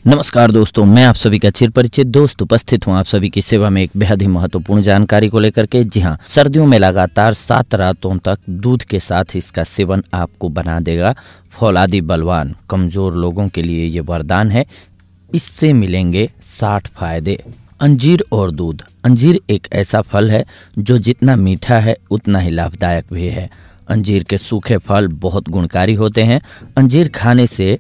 नमस्कार दोस्तों, मैं आप सभी का चिरपरिचित दोस्त उपस्थित हूं आप सभी की सेवा में एक बेहद ही महत्वपूर्ण जानकारी को लेकर के। जी हां, सर्दियों में लगातार 7 रातों तक दूध के साथ इसका सेवन आपको बना देगा फौलादी बलवान। कमजोर लोगों के लिए ये वरदान है। इससे मिलेंगे 60 फायदे। अंजीर और दूध। अंजीर एक ऐसा फल है जो जितना मीठा है उतना ही लाभदायक भी है। अंजीर के सूखे फल बहुत गुणकारी होते हैं। अंजीर खाने से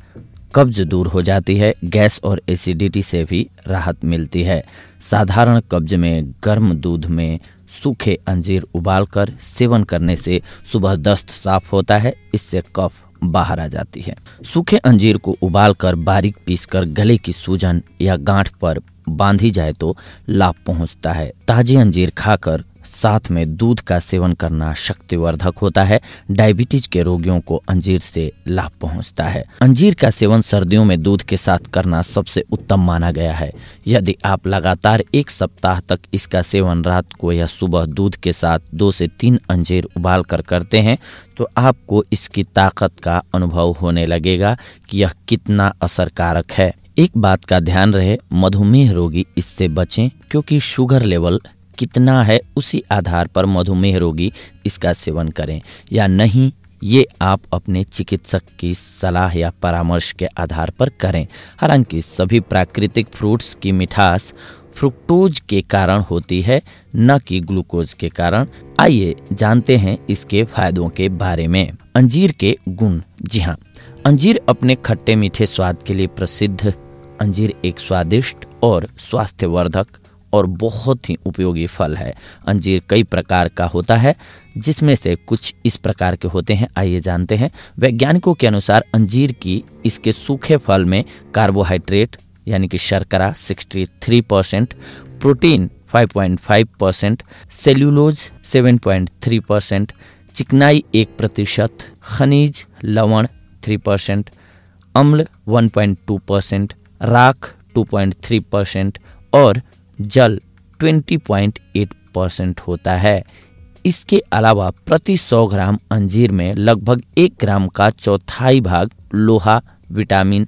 कब्ज दूर हो जाती है। गैस और एसिडिटी से भी राहत मिलती है। साधारण कब्ज में गर्म दूध में सूखे अंजीर उबालकर सेवन करने से सुबह दस्त साफ होता है। इससे कफ बाहर आ जाती है। सूखे अंजीर को उबालकर बारीक पीसकर गले की सूजन या गांठ पर बांधी जाए तो लाभ पहुंचता है। ताजे अंजीर खाकर साथ में दूध का सेवन करना शक्तिवर्धक होता है। डायबिटीज के रोगियों को अंजीर से लाभ पहुंचता है। अंजीर का सेवन सर्दियों में दूध के साथ करना सबसे उत्तम माना गया है। यदि आप लगातार 1 सप्ताह तक इसका सेवन रात को या सुबह दूध के साथ 2 से 3 अंजीर उबाल कर करते हैं तो आपको इसकी ताकत का अनुभव होने लगेगा कि यह कितना असरकारक है। एक बात का ध्यान रहे, मधुमेह रोगी इससे बचें, क्योंकि शुगर लेवल कितना है उसी आधार पर मधुमेह रोगी इसका सेवन करें या नहीं, ये आप अपने चिकित्सक की सलाह या परामर्श के आधार पर करें। हालांकि सभी प्राकृतिक फ्रूट्स की मिठास फ्रुक्टोज के कारण होती है, न कि ग्लूकोज के कारण। आइए जानते हैं इसके फायदों के बारे में। अंजीर के गुण। जी हाँ, अंजीर अपने खट्टे मीठे स्वाद के लिए प्रसिद्ध। अंजीर एक स्वादिष्ट और स्वास्थ्यवर्धक और बहुत ही उपयोगी फल है। अंजीर कई प्रकार का होता है, जिसमें से कुछ इस प्रकार के होते हैं। आइए जानते हैं। वैज्ञानिकों के अनुसार अंजीर की इसके सूखे फल में कार्बोहाइड्रेट यानी कि शर्करा 63%, प्रोटीन 5.5%, सेल्यूलोज 7.3%, चिकनाई 1%, खनिज लवण 3%, अम्ल 1.2%, राख 2.3% और जल 20.8% होता है। इसके अलावा प्रति 100 ग्राम अंजीर में लगभग 1 ग्राम का चौथाई भाग लोहा, विटामिन,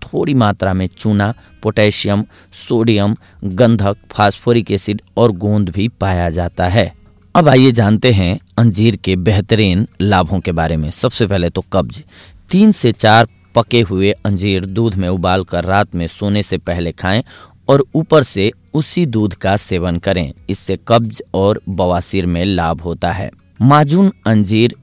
थोड़ी मात्रा में चूना, पोटेशियम, सोडियम, गंधक, फास्फोरिक एसिड और गोंद भी पाया जाता है। अब आइए जानते हैं अंजीर के बेहतरीन लाभों के बारे में। सबसे पहले तो कब्ज। 3 से 4 पके हुए अंजीर दूध में उबालकर रात में सोने से पहले खाएं और ऊपर से उसी दूध का सेवन करें। इससे कब्ज और बवासीर में लाभ होता है। माजून अंजीर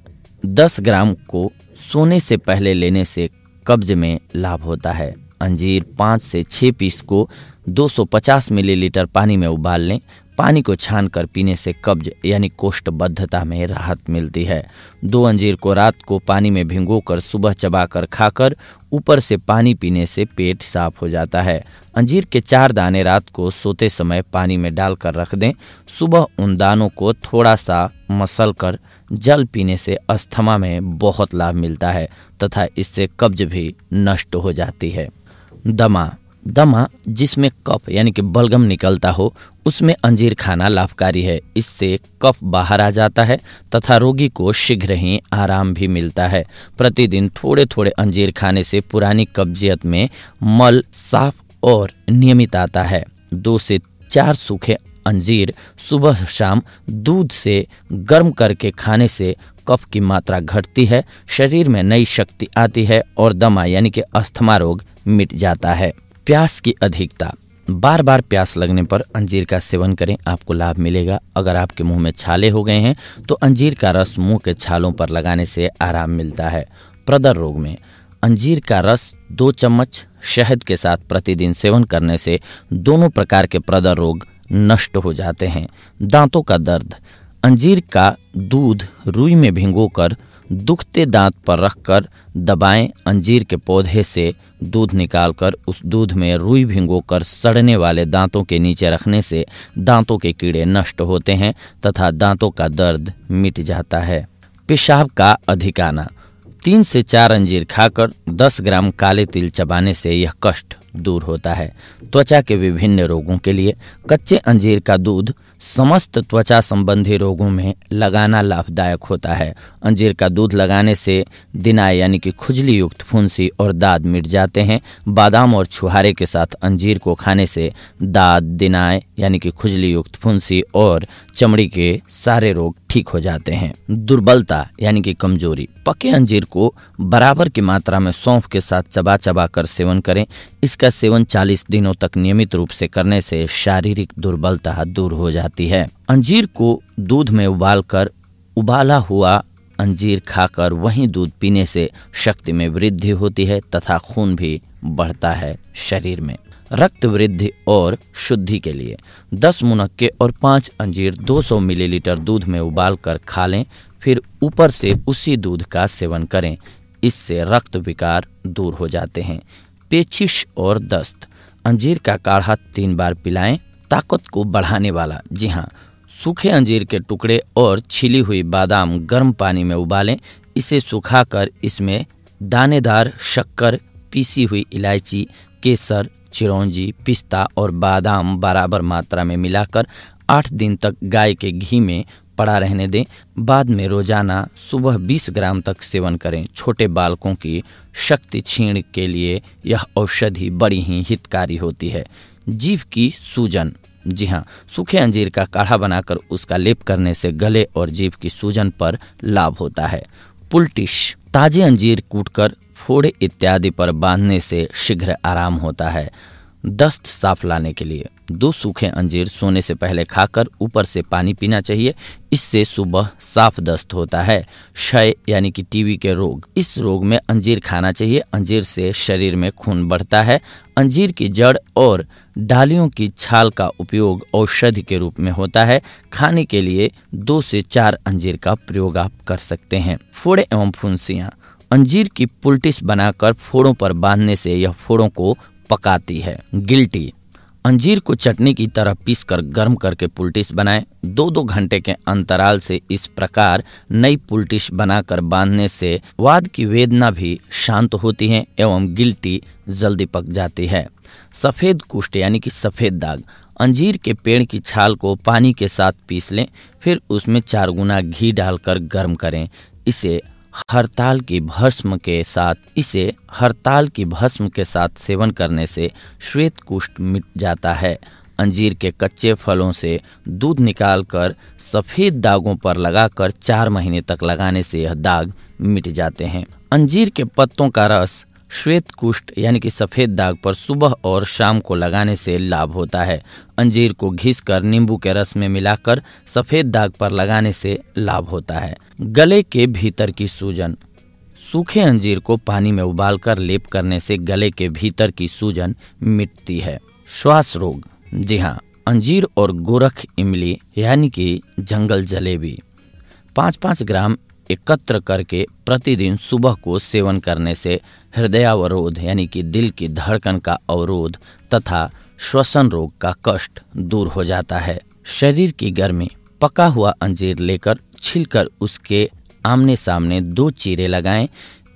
10 ग्राम को सोने से पहले लेने से कब्ज में लाभ होता है। अंजीर 5 से 6 पीस को 250 मिलीलीटर पानी में उबाल लें। पानी को छानकर पीने से कब्ज यानी कोष्ठबद्धता में राहत मिलती है। 2 अंजीर को रात को पानी में भिगोकर सुबह चबाकर खाकर ऊपर से पानी पीने से पेट साफ हो जाता है। अंजीर के 4 दाने रात को सोते समय पानी में डालकर रख दें। सुबह उन दानों को थोड़ा सा मसलकर जल पीने से अस्थमा में बहुत लाभ मिलता है तथा इससे कब्ज भी नष्ट हो जाती है। दमा जिसमें कफ यानी कि बलगम निकलता हो, उसमें अंजीर खाना लाभकारी है। इससे कफ बाहर आ जाता है तथा रोगी को शीघ्र ही आराम भी मिलता है। प्रतिदिन थोड़े थोड़े अंजीर खाने से पुरानी कब्जियत में मल साफ और नियमित आता है। 2 से 4 सूखे अंजीर सुबह शाम दूध से गर्म करके खाने से कफ की मात्रा घटती है, शरीर में नई शक्ति आती है और दमा यानी कि अस्थमा रोग मिट जाता है। प्यास की अधिकता। बार बार प्यास लगने पर अंजीर का सेवन करें, आपको लाभ मिलेगा। अगर आपके मुंह में छाले हो गए हैं तो अंजीर का रस मुंह के छालों पर लगाने से आराम मिलता है। प्रदर रोग में अंजीर का रस 2 चम्मच शहद के साथ प्रतिदिन सेवन करने से दोनों प्रकार के प्रदर रोग नष्ट हो जाते हैं। दांतों का दर्द। अंजीर का दूध रुई में भिगोकर दुखते दांत पर रखकर दबाएं। अंजीर के पौधे से दूध निकालकर उस दूध में रुई भिगोकर सड़ने वाले दांतों के नीचे रखने से दांतों के कीड़े नष्ट होते हैं तथा दांतों का दर्द मिट जाता है। पेशाब का अधिक आना। 3 से 4 अंजीर खाकर 10 ग्राम काले तिल चबाने से यह कष्ट दूर होता है। त्वचा के विभिन्न रोगों के लिए कच्चे अंजीर का दूध समस्त त्वचा संबंधी रोगों में लगाना लाभदायक होता है। अंजीर का दूध लगाने से दिनाय यानी कि खुजली युक्त फुंसी और दाद मिट जाते हैं। बादाम और छुहारे के साथ अंजीर को खाने से दाद, दिनाय यानी कि खुजली युक्त फुंसी और चमड़ी के सारे रोग ठीक हो जाते हैं। दुर्बलता यानी कि कमजोरी, पके अंजीर को बराबर की मात्रा में सौंफ के साथ चबा चबा कर सेवन करें। इसका सेवन 40 दिनों तक नियमित रूप से करने से शारीरिक दुर्बलता दूर हो जाती है। अंजीर को दूध में उबालकर उबाला हुआ अंजीर खाकर वहीं दूध पीने से शक्ति में वृद्धि होती है तथा खून भी बढ़ता है शरीर में। रक्त वृद्धि और शुद्धि के लिए 10 मुनक्के और 5 अंजीर 200 मिलीलीटर दूध में उबालकर खा लें, फिर ऊपर से उसी दूध का सेवन करें। इससे रक्त विकार दूर हो जाते हैं। पेचिश और दस्त, अंजीर का काढ़ा 3 बार पिलाएं। ताकत को बढ़ाने वाला, जी हाँ, सूखे अंजीर के टुकड़े और छिली हुई बादाम गर्म पानी में उबालें। इसे सुखाकर इसमें दानेदार शक्कर, पीसी हुई इलायची, केसर, चिरौंजी, पिस्ता और बादाम बराबर मात्रा में मिलाकर 8 दिन तक गाय के घी में पड़ा रहने दें। बाद में रोजाना सुबह 20 ग्राम तक सेवन करें। छोटे बालकों की शक्ति क्षीण के लिए यह औषधि बड़ी ही हितकारी होती है। जीभ की सूजन, जी हाँ, सूखे अंजीर का काढ़ा बनाकर उसका लेप करने से गले और जीभ की सूजन पर लाभ होता है। पुलटिश, ताजे अंजीर कूटकर फोड़े इत्यादि पर बांधने से शीघ्र आराम होता है। दस्त साफ लाने के लिए 2 सूखे अंजीर सोने से पहले खाकर ऊपर से पानी पीना चाहिए। इससे सुबह साफ दस्त होता है। क्षय यानी कि टीबी के रोग, इस रोग में अंजीर खाना चाहिए। अंजीर से शरीर में खून बढ़ता है। अंजीर की जड़ और डालियों की छाल का उपयोग औषधि के रूप में होता है। खाने के लिए 2 से 4 अंजीर का प्रयोग आप कर सकते हैं। फोड़े एवं फुंसियाँ, अंजीर की पुलटिस बनाकर फोड़ों पर बांधने से यह फोड़ों को पकाती है। गिल्टी, अंजीर को चटनी की तरह पीसकर गर्म करके पुलटिस बनाएं। 2-2 घंटे के अंतराल से इस प्रकार नई पुलटिस बनाकर बांधने से वाद की वेदना भी शांत होती है एवं गिल्टी जल्दी पक जाती है। सफ़ेद कुष्ठ यानी कि सफ़ेद दाग, अंजीर के पेड़ की छाल को पानी के साथ पीस लें, फिर उसमें 4 गुना घी डालकर गर्म करें। इसे हरताल की भस्म के साथ सेवन करने से श्वेत कुष्ठ मिट जाता है। अंजीर के कच्चे फलों से दूध निकालकर सफ़ेद दागों पर लगाकर 4 महीने तक लगाने से यह दाग मिट जाते हैं। अंजीर के पत्तों का रस श्वेत कुष्ठ यानी कि सफ़ेद दाग पर सुबह और शाम को लगाने से लाभ होता है। अंजीर को घिसकर नींबू के रस में मिलाकर सफ़ेद दाग पर लगाने से लाभ होता है। गले के भीतर की सूजन, सूखे अंजीर को पानी में उबालकर लेप करने से गले के भीतर की सूजन मिटती है। श्वास रोग, जी हाँ, अंजीर और गोरख इमली यानी कि जंगल जलेबी 5-5 ग्राम एकत्र करके प्रतिदिन सुबह को सेवन करने से हृदयावरोध यानी कि दिल की धड़कन का अवरोध तथा श्वसन रोग का कष्ट दूर हो जाता है। शरीर की गर्मी, पका हुआ अंजीर लेकर छिलकर उसके आमने सामने 2 चीरे लगाएं।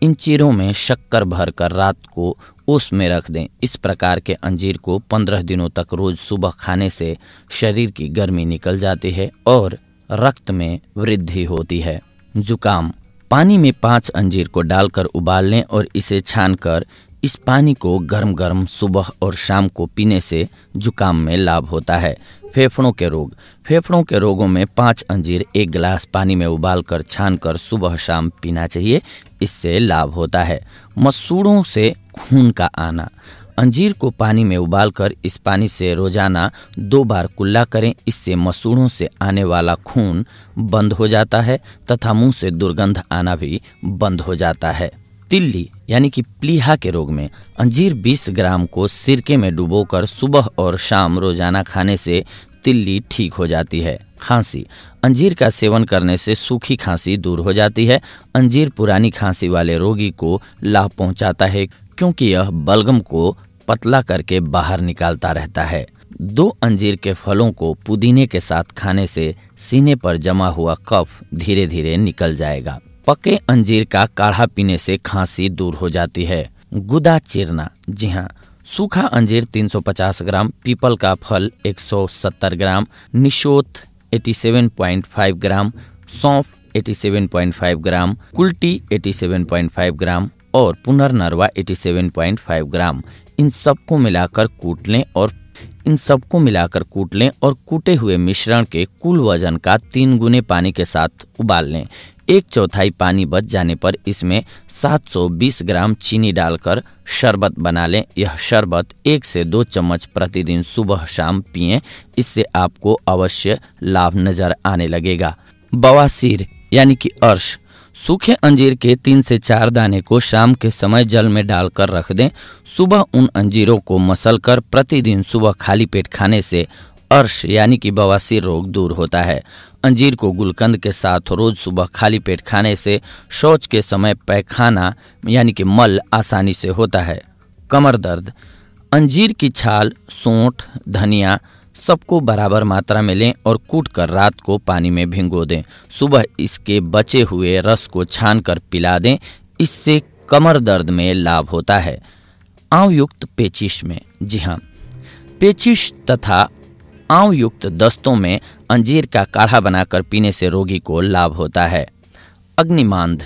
इन चीरों में शक्कर भरकर रात को ओस में रख दें। इस प्रकार के अंजीर को 15 दिनों तक रोज सुबह खाने से शरीर की गर्मी निकल जाती है और रक्त में वृद्धि होती है। जुकाम, पानी में 5 अंजीर को डालकर उबाल लें और इसे छानकर इस पानी को गर्म गर्म सुबह और शाम को पीने से जुकाम में लाभ होता है। फेफड़ों के रोग, फेफड़ों के रोगों में 5 अंजीर 1 गिलास पानी में उबालकर छानकर सुबह शाम पीना चाहिए। इससे लाभ होता है। मसूड़ों से खून का आना, अंजीर को पानी में उबालकर इस पानी से रोजाना 2 बार कुल्ला करें। इससे मसूड़ों से आने वाला खून बंद हो जाता है तथा मुंह से दुर्गंध आना भी बंद हो जाता है। तिल्ली यानी कि प्लीहा के रोग में अंजीर 20 ग्राम को सिरके में डुबोकर सुबह और शाम रोजाना खाने से तिल्ली ठीक हो जाती है। खांसी, अंजीर का सेवन करने से सूखी खांसी दूर हो जाती है। अंजीर पुरानी खांसी वाले रोगी को लाभ पहुंचाता है क्योंकि यह बलगम को पतला करके बाहर निकालता रहता है। 2 अंजीर के फलों को पुदीने के साथ खाने से सीने पर जमा हुआ कफ धीरे धीरे निकल जाएगा। पके अंजीर का काढ़ा पीने से खांसी दूर हो जाती है। गुदा चीरना, जी हाँ, सूखा अंजीर 350 ग्राम, पीपल का फल 170 ग्राम, निशोथ 87.5 ग्राम, सौंफ 87.5 ग्राम, कुल्टी 87.5 ग्राम और पुनर्नरवा 87.5 ग्राम। इन सबको मिलाकर कूट लें और कूटे हुए मिश्रण के कुल वजन का 3 गुने पानी के साथ उबाल लें। 1/4 पानी बच जाने पर इसमें 720 ग्राम चीनी डालकर शरबत बना लें। यह शरबत 1 से 2 चम्मच प्रतिदिन सुबह शाम पिएं। इससे आपको अवश्य लाभ नजर आने लगेगा। बवासीर यानी कि अर्श, सूखे अंजीर के 3 से 4 दाने को शाम के समय जल में डालकर रख दें। सुबह उन अंजीरों को मसलकर प्रतिदिन सुबह खाली पेट खाने से अर्श यानी कि बवासीर रोग दूर होता है। अंजीर को गुलकंद के साथ रोज सुबह खाली पेट खाने से शौच के समय पैखाना यानी कि मल आसानी से होता है। कमर दर्द, अंजीर की छाल, सोंठ, धनिया सबको बराबर मात्रा में लें और कूटकर रात को पानी में भिगो दें। सुबह इसके बचे हुए रस को छानकर पिला दें। इससे कमर दर्द में लाभ होता है। आंव युक्त पेचिश में, जी हाँ, पेचिश तथा आंव युक्त दस्तों में अंजीर का काढ़ा बनाकर पीने से रोगी को लाभ होता है। अग्निमांद,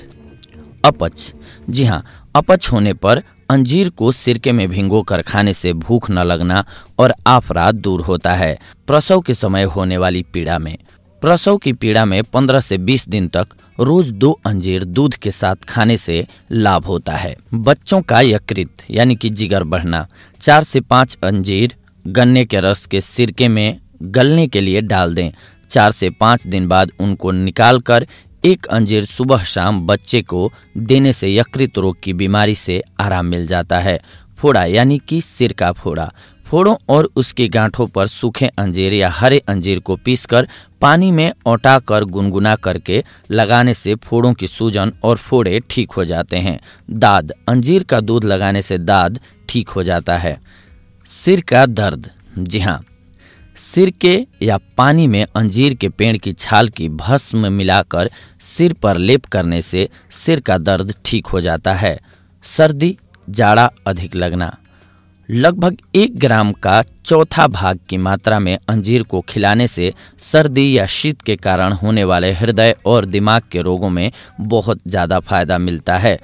अपच, जी हाँ, अपच होने पर अंजीर को सिरके में भिगोकर खाने से भूख न लगना और आफरा दूर होता है। प्रसव के समय होने वाली पीड़ा में, प्रसव की पीड़ा में 15 से 20 दिन तक रोज 2 अंजीर दूध के साथ खाने से लाभ होता है। बच्चों का यकृत यानी कि जिगर बढ़ना, 4 से 5 अंजीर गन्ने के रस के सिरके में गलने के लिए डाल दें। 4 से 5 दिन बाद उनको निकालकर 1 अंजीर सुबह शाम बच्चे को देने से यकृत रोग की बीमारी से आराम मिल जाता है। फोड़ा यानी कि सिर का फोड़ा, फोड़ों और उसकी गांठों पर सूखे अंजीर या हरे अंजीर को पीसकर पानी में औटाकर गुनगुना करके लगाने से फोड़ों की सूजन और फोड़े ठीक हो जाते हैं। दाद, अंजीर का दूध लगाने से दाद ठीक हो जाता है। सिर का दर्द, जी हाँ, सिरके या पानी में अंजीर के पेड़ की छाल की भस्म मिलाकर सिर पर लेप करने से सिर का दर्द ठीक हो जाता है। सर्दी, जाड़ा अधिक लगना, लगभग 1 ग्राम का 1/4 भाग की मात्रा में अंजीर को खिलाने से सर्दी या शीत के कारण होने वाले हृदय और दिमाग के रोगों में बहुत ज़्यादा फायदा मिलता है।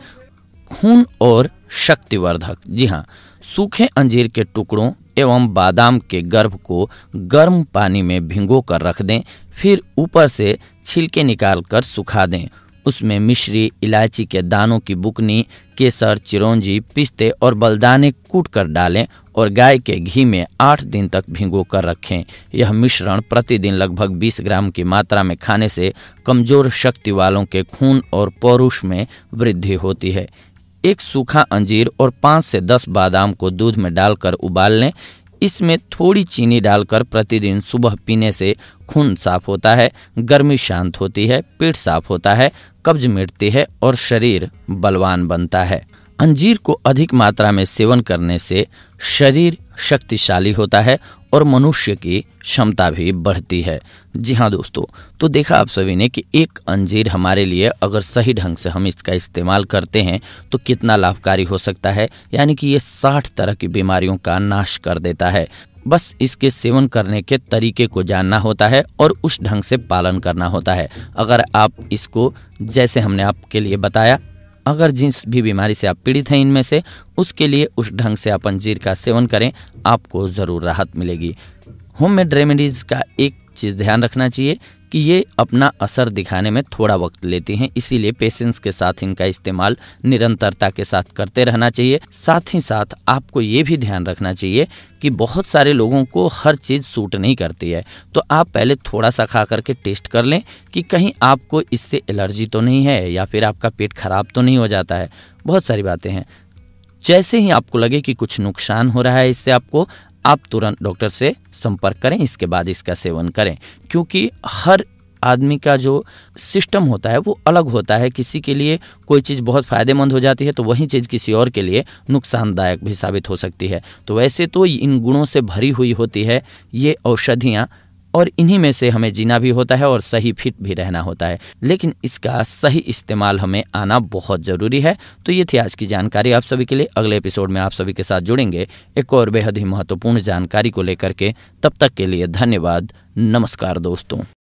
खून और शक्तिवर्धक, जी हाँ, सूखे अंजीर के टुकड़ों एवं बादाम के गर्भ को गर्म पानी में भिगो कर रख दें। फिर ऊपर से छिलके निकालकर सुखा दें। उसमें मिश्री, इलायची के दानों की बुकनी, केसर, चिरौंजी, पिस्ते और बलदाने कूट कर डालें और गाय के घी में 8 दिन तक भिगो कर रखें। यह मिश्रण प्रतिदिन लगभग 20 ग्राम की मात्रा में खाने से कमजोर शक्ति वालों के खून और पौरुष में वृद्धि होती है। 1 सूखा अंजीर और 5 से 10 बादाम को दूध में डालकर उबाल लें। इसमें थोड़ी चीनी डालकर प्रतिदिन सुबह पीने से खून साफ होता है, गर्मी शांत होती है, पेट साफ होता है, कब्ज मिटती है और शरीर बलवान बनता है। अंजीर को अधिक मात्रा में सेवन करने से शरीर शक्तिशाली होता है और मनुष्य की क्षमता भी बढ़ती है। जी हाँ दोस्तों, तो देखा आप सभी ने कि एक अंजीर हमारे लिए अगर सही ढंग से हम इसका इस्तेमाल करते हैं तो कितना लाभकारी हो सकता है। यानी कि ये 60 तरह की बीमारियों का नाश कर देता है। बस इसके सेवन करने के तरीके को जानना होता है और उस ढंग से पालन करना होता है। अगर आप इसको जैसे हमने आपके लिए बताया, अगर जिस भी बीमारी से आप पीड़ित हैं इनमें से, उसके लिए उस ढंग से आप अंजीर का सेवन करें, आपको ज़रूर राहत मिलेगी। होममेड रेमेडीज़ का एक चीज़ ध्यान रखना चाहिए कि ये अपना असर दिखाने में थोड़ा वक्त लेती हैं, इसीलिए पेशेंस के साथ इनका इस्तेमाल निरंतरता के साथ करते रहना चाहिए। साथ ही साथ आपको ये भी ध्यान रखना चाहिए कि बहुत सारे लोगों को हर चीज़ सूट नहीं करती है, तो आप पहले थोड़ा सा खा करके टेस्ट कर लें कि कहीं आपको इससे एलर्जी तो नहीं है या फिर आपका पेट खराब तो नहीं हो जाता है। बहुत सारी बातें हैं। जैसे ही आपको लगे कि कुछ नुकसान हो रहा है इससे आपको, आप तुरंत डॉक्टर से संपर्क करें, इसके बाद इसका सेवन करें। क्योंकि हर आदमी का जो सिस्टम होता है वो अलग होता है। किसी के लिए कोई चीज़ बहुत फ़ायदेमंद हो जाती है तो वही चीज़ किसी और के लिए नुकसानदायक भी साबित हो सकती है। तो वैसे तो इन गुणों से भरी हुई होती है ये औषधियाँ, और इन्हीं में से हमें जीना भी होता है और सही फिट भी रहना होता है, लेकिन इसका सही इस्तेमाल हमें आना बहुत ज़रूरी है। तो ये थी आज की जानकारी आप सभी के लिए। अगले एपिसोड में आप सभी के साथ जुड़ेंगे एक और बेहद ही महत्वपूर्ण जानकारी को लेकर के। तब तक के लिए धन्यवाद। नमस्कार दोस्तों।